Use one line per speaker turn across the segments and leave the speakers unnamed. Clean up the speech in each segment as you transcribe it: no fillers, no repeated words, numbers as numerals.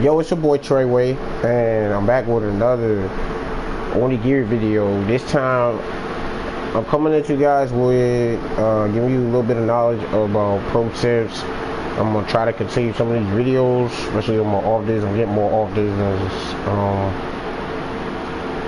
Yo, it's your boy Treyway, and I'm back with another Onigiri video. This time, I'm coming at you guys with giving you a little bit of knowledge about pro tips. I'm gonna try to continue some of these videos, especially on my off days. I'm getting more off days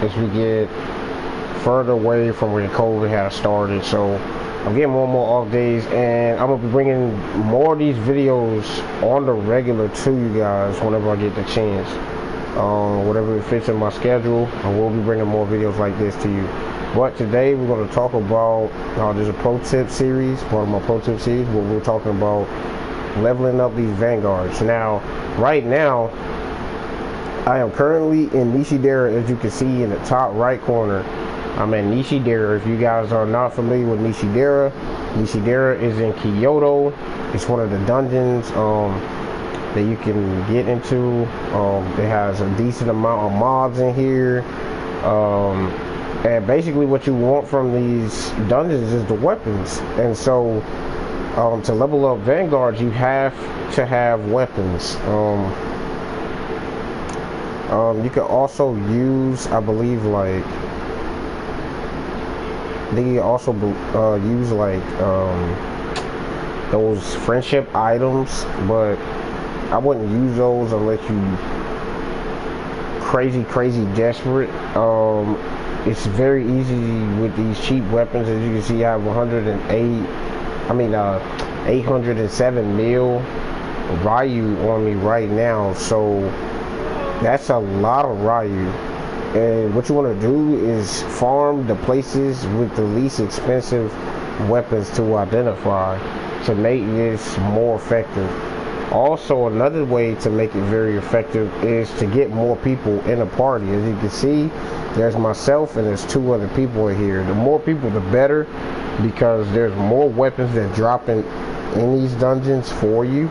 as we get further away from where COVID had started. So I'm getting more and more off days, and I'm gonna be bringing more of these videos on the regular to you guys whenever I get the chance. Whatever it fits in my schedule, I will be bringing more videos like this to you. But today we're going to talk about there's a pro tip series, part of my pro tip series, where we're talking about leveling up these Vanguards. Now, right now, I am currently in Nishidera, as you can see in the top right corner. I'm at Nishidera. If you guys are not familiar with Nishidera, Nishidera is in Kyoto. It's one of the dungeons that you can get into. It has a decent amount of mobs in here. And basically what you want from these dungeons is the weapons. And so to level up Vanguard, you have to have weapons. You can also use, I believe, like they also use like those friendship items, but I wouldn't use those unless you crazy desperate. It's very easy with these cheap weapons. As you can see, I have 807 mil Ryu on me right now, so that's a lot of Ryu. And what you want to do is farm the places with the least expensive weapons to identify to make this more effective. Also, another way to make it very effective is to get more people in a party. As you can see, there's myself and there's 2 other people in here. The more people, the better, because there's more weapons that drop in these dungeons for you.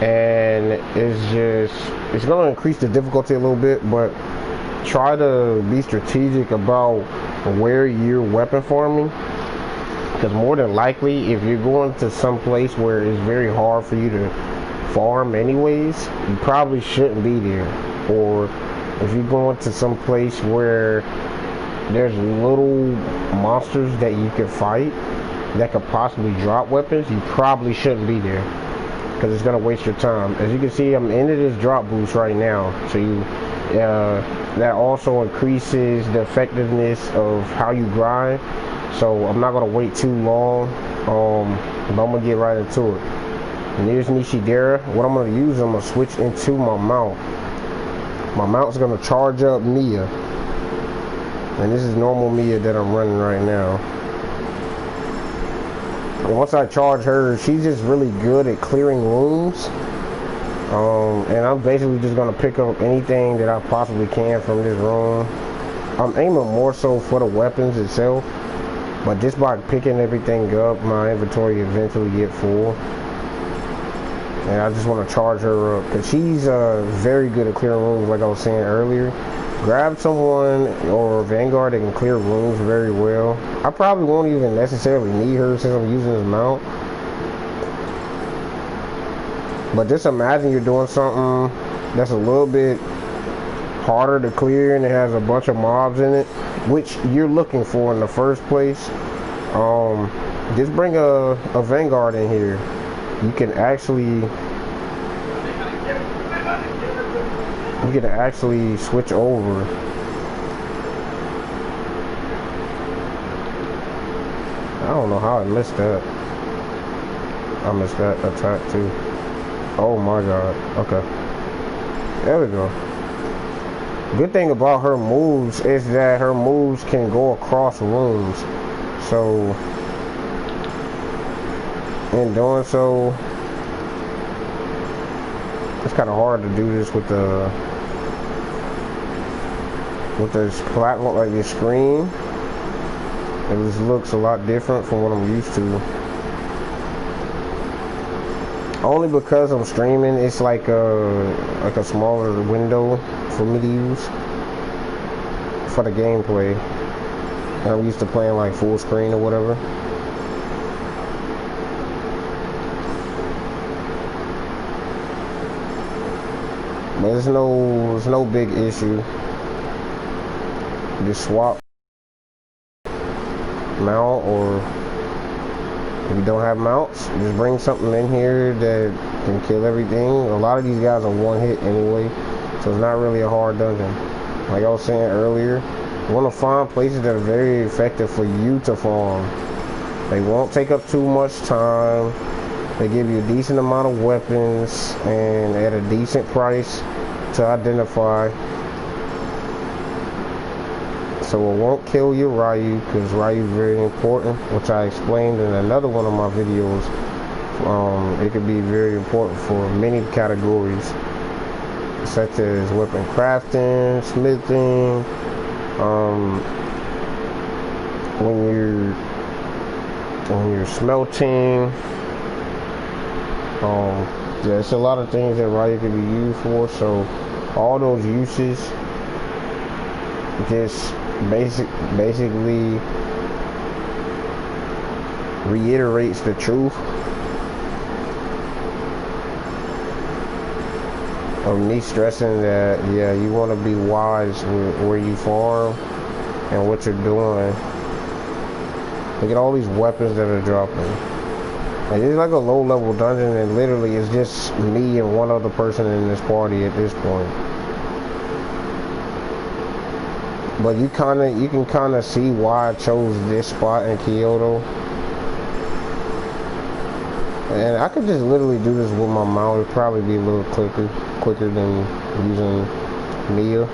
And it's going to increase the difficulty a little bit, but try to be strategic about where you're weapon farming. Because more than likely, if you're going to some place where it's very hard for you to farm anyways, you probably shouldn't be there. Or if you're going to some place where there's little monsters that you can fight that could possibly drop weapons, you probably shouldn't be there, because it's going to waste your time. As you can see, I'm into this drop boost right now, so that also increases the effectiveness of how you grind. So I'm not going to wait too long, but I'm going to get right into it. And here's Nishidera. What I'm going to use, I'm going to switch into my mount. My mount's going to charge up Mia. And this is normal Mia that I'm running right now. And once I charge her, she's just really good at clearing rooms. And I'm basically just going to pick up anything that I possibly can from this room. I'm aiming more so for the weapons itself. But just by picking everything up, my inventory eventually get full. And I just want to charge her up, because she's very good at clearing rooms, like I was saying earlier. Grab someone or Vanguard that can clear rooms very well. I probably won't even necessarily need her since I'm using this mount. But just imagine you're doing something that's a little bit harder to clear and it has a bunch of mobs in it, which you're looking for in the first place. Just bring a Vanguard in here. You can actually switch over. I don't know how I missed that. I missed that attack too. Oh my god. Okay, there we go. Good thing about her moves is that her moves can go across rooms. So in doing so, it's kind of hard to do this with this platform, like this screen. It just looks a lot different from what I'm used to. Only because I'm streaming, it's like a smaller window for me to use for the gameplay. I'm used to playing like full screen or whatever. But it's no big issue. Just swap mount, or if you don't have mounts, just bring something in here that can kill everything. A lot of these guys are one hit anyway, so it's not really a hard dungeon. Like I was saying earlier, you want to find places that are very effective for you to farm. They won't take up too much time. They give you a decent amount of weapons and at a decent price to identify. So it won't kill your Ryu, because Ryu is very important, which I explained in another one of my videos. It could be very important for many categories, such as weapon crafting, smithing, when you're smelting. There's a lot of things that Ryu can be used for. So all those uses just basically reiterates the truth of me stressing that, yeah, you want to be wise with where you farm and what you're doing. Look at all these weapons that are dropping. Like, it's like a low-level dungeon, and literally it's just me and one other person in this party at this point. But you can kind of see why I chose this spot in Kyoto. And I could just literally do this with my mount. It'd probably be a little quicker than using Mia.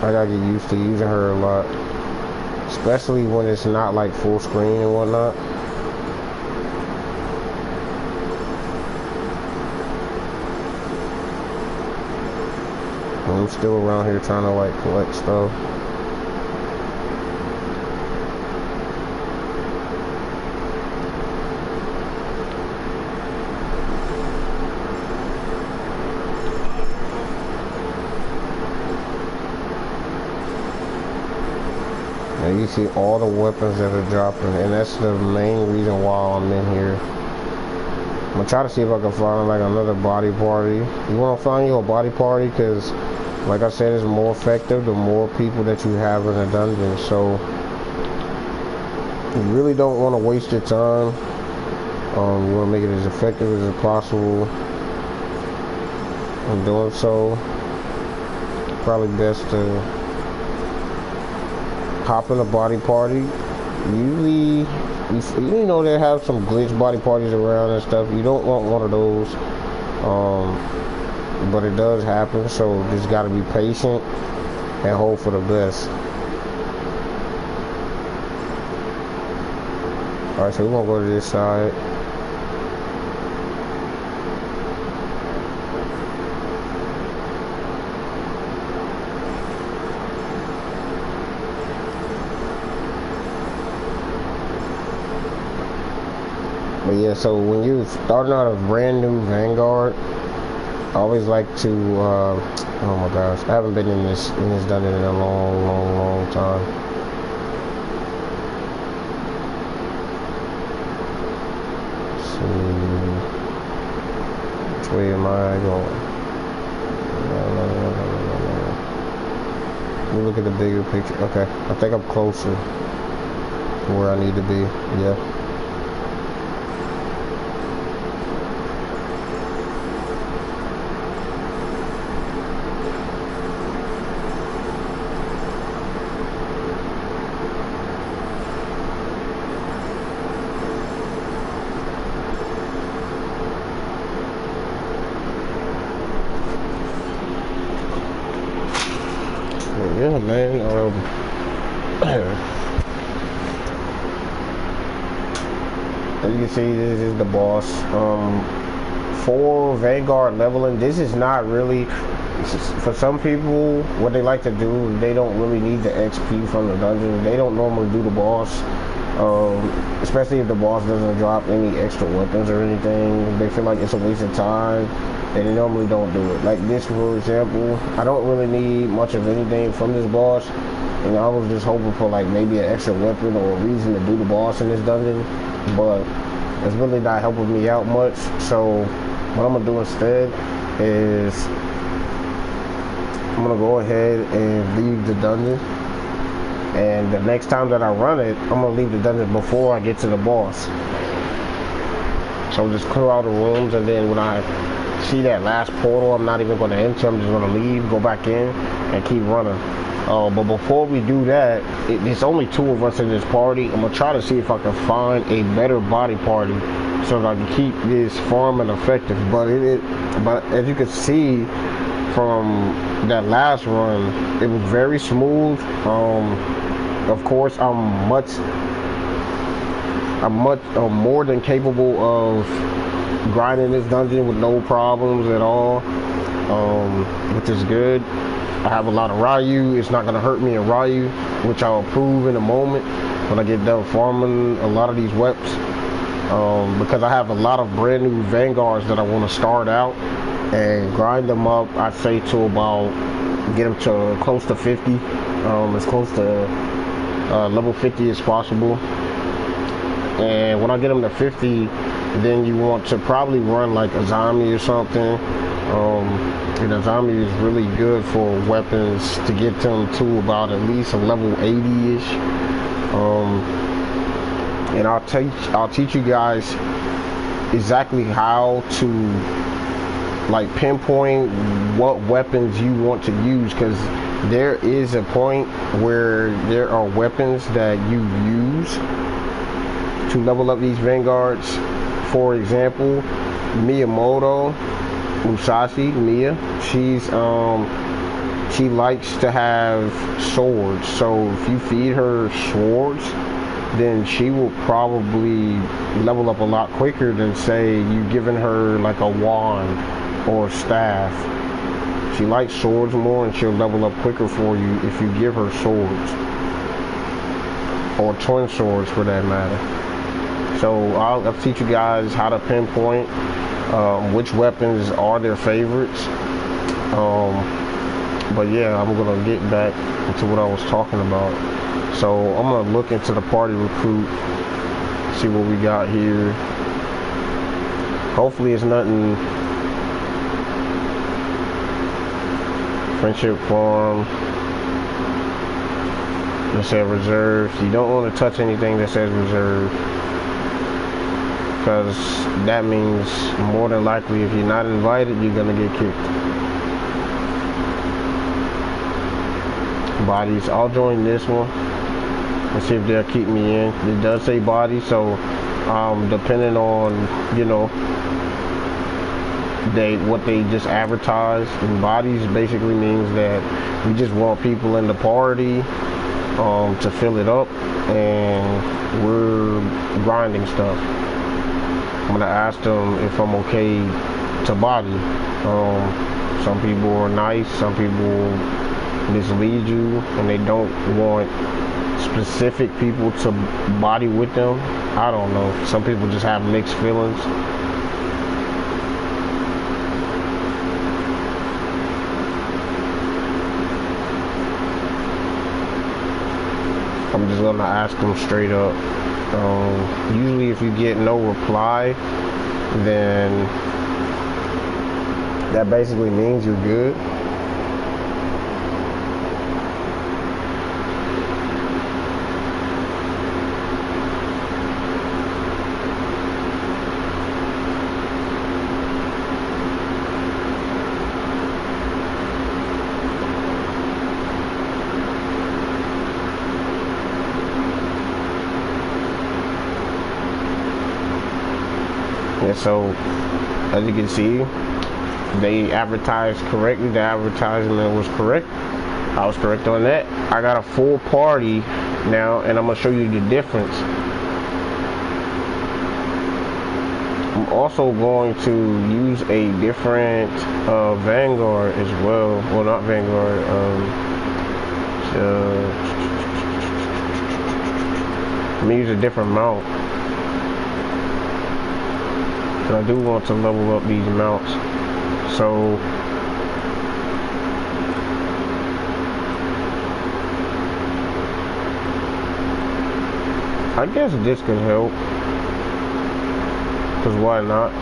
I gotta get used to using her a lot, especially when it's not like full screen and whatnot. I'm still around here trying to like collect stuff. And you see all the weapons that are dropping, and that's the main reason why I'm in here. I'm gonna try to see if I can find like another body party. You wanna find you a body party, because like I said, it's more effective the more people that you have in a dungeon. So you really don't want to waste your time. You want to make it as effective as possible. In doing so, probably best to hop in a body party. Usually, you know, they have some glitch body parties around and stuff. You don't want one of those, but it does happen. So just got to be patient and hope for the best. All right, so we're gonna go to this side. But yeah, so when you're starting out a brand new Vanguard, I always like to, oh my gosh, I haven't been in this dungeon in a long time. Let's see, which way am I going? Let me look at the bigger picture. Okay, I think I'm closer to where I need to be, yeah. Yeah, man. As you can see, this is the boss. For Vanguard leveling, this is not really, for some people, what they like to do, they don't really need the XP from the dungeon. They don't normally do the boss, especially if the boss doesn't drop any extra weapons or anything. They feel like it's a waste of time, and they normally don't do it. Like this, for example, I don't really need much of anything from this boss, and I was just hoping for like maybe an extra weapon or a reason to do the boss in this dungeon, but it's really not helping me out much. So what I'm gonna do instead is I'm gonna go ahead and leave the dungeon. And the next time that I run it, I'm gonna leave the dungeon before I get to the boss. So just clear all the rooms, and then when I see that last portal, I'm not even gonna enter. I'm just gonna leave, go back in, and keep running. But before we do that, there's only 2 of us in this party. I'm gonna try to see if I can find a better body party so that I can keep this farming effective. But but as you can see from that last run, it was very smooth. Of course, I'm more than capable of grinding this dungeon with no problems at all, which is good. I have a lot of Ryu. It's not going to hurt me in Ryu, which I'll prove in a moment when I get done farming a lot of these weapons, because I have a lot of brand new Vanguards that I want to start out and grind them up. I'd say to about, get them to close to 50, as close to level 50 as possible. And when I get them to 50, then you want to probably run like a zombie or something. And a zombie is really good for weapons to get them to about at least a level 80-ish. And I'll teach you guys exactly how to like pinpoint what weapons you want to use, because there is a point where there are weapons that you use to level up these Vanguards. For example, Mia, she likes to have swords. So if you feed her swords, then she will probably level up a lot quicker than, say, you giving her like a wand or staff. She likes swords more, and she'll level up quicker for you if you give her swords, or twin swords for that matter. So I'll teach you guys how to pinpoint which weapons are their favorites. But yeah, I'm gonna get back into what I was talking about. So I'm gonna look into the party recruit, see what we got here. Hopefully it's nothing. Friendship farm. It says reserves. You don't want to touch anything that says reserve, because that means more than likely if you're not invited, you're gonna get kicked. Bodies. I'll join this one and see if they'll keep me in. It does say body, so depending on, you know, what they just advertise. And bodies basically means that we just want people in the party to fill it up, and we're grinding stuff. I'm gonna ask them if I'm okay to body. Some people are nice, some people mislead you, and they don't want specific people to body with them. I don't know. Some people just have mixed feelings. I'm just gonna ask them straight up. Usually if you get no reply, then that basically means you're good. And so, as you can see, they advertised correctly. The advertisement was correct. I was correct on that. I got a full party now, and I'm going to show you the difference. I'm also going to use a different Vanguard as well. Well, not Vanguard. I'm going to use a different mount. I do want to level up these mounts, so I guess this could help, because why not?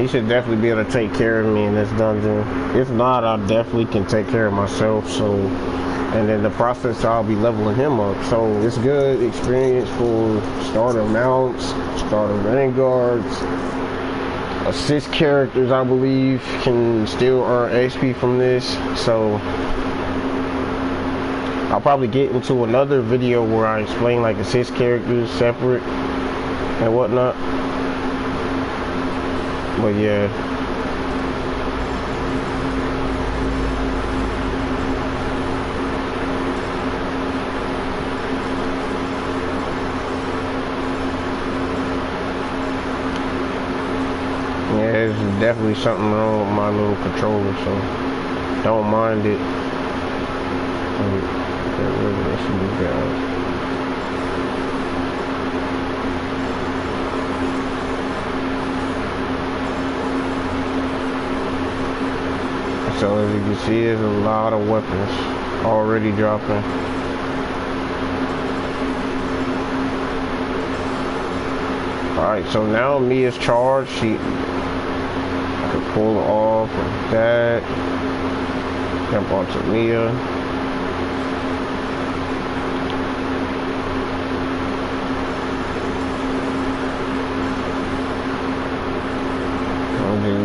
he should definitely be able to take care of me in this dungeon. If not, I definitely can take care of myself. So, and in the process, I'll be leveling him up. So it's good experience for starter mounts, starter vanguards, assist characters. I believe can still earn XP from this. So I'll probably get into another video where I explain like assist characters separate and whatnot. But yeah. Yeah, there's definitely something wrong with my little controller, so don't mind it. Get rid of this of these guys. So as you can see, there's a lot of weapons already dropping. Alright, so now Mia's charged. I can pull off of that. Jump onto Mia.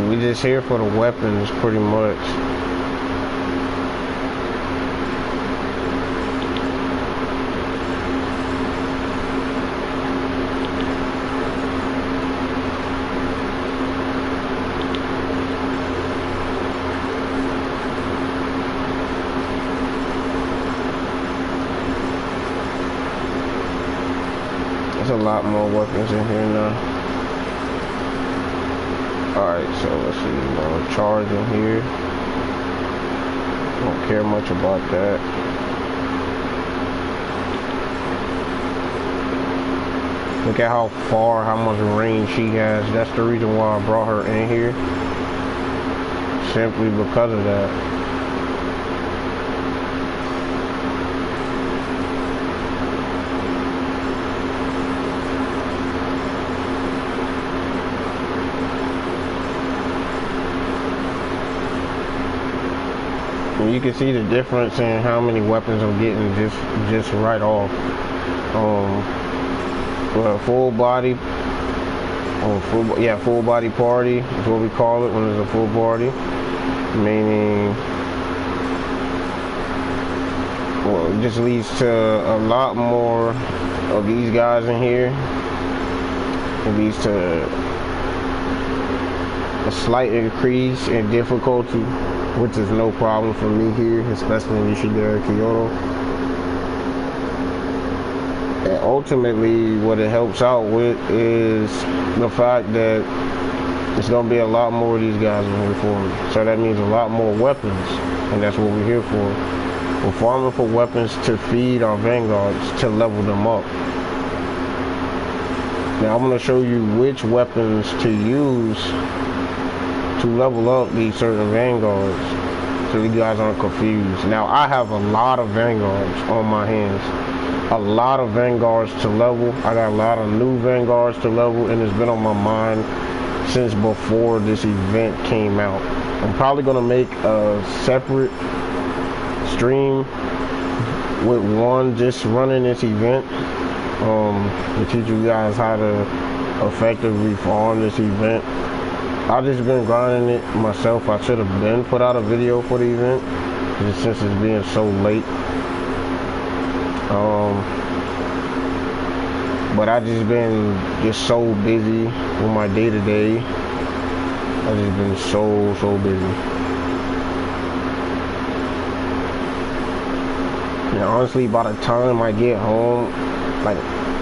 We just here for the weapons pretty much. There's a lot more weapons in here now. Alright, so let's see, charge in here. Don't care much about that. Look at how far, how much range she has. That's the reason why I brought her in here. Simply because of that. You can see the difference in how many weapons I'm getting just right off. Well, full body party is what we call it when it's a full body, meaning, well, it just leads to a lot more of these guys in here. It leads to a slight increase in difficulty, which is no problem for me here, especially in Ishidara Kyoto. And ultimately, what it helps out with is the fact that there's gonna be a lot more of these guys in here for me. So that means a lot more weapons, and that's what we're here for. We're farming for weapons to feed our vanguards, to level them up. Now I'm gonna show you which weapons to use to level up these certain vanguards, so you guys aren't confused. Now I have a lot of vanguards on my hands, a lot of vanguards to level. I got a lot of new vanguards to level, and it's been on my mind since before this event came out. I'm probably gonna make a separate stream with one just running this event, to teach you guys how to effectively farm this event. I've just been grinding it myself. I should have been put out a video for the event, just since it's being so late. But I just been so busy with my day-to-day. I just been so busy. And honestly, by the time I get home, like,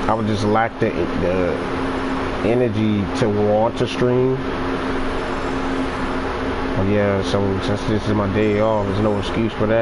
I would just lack the energy to want to stream. But yeah, so since this is my day off, there's no excuse for that.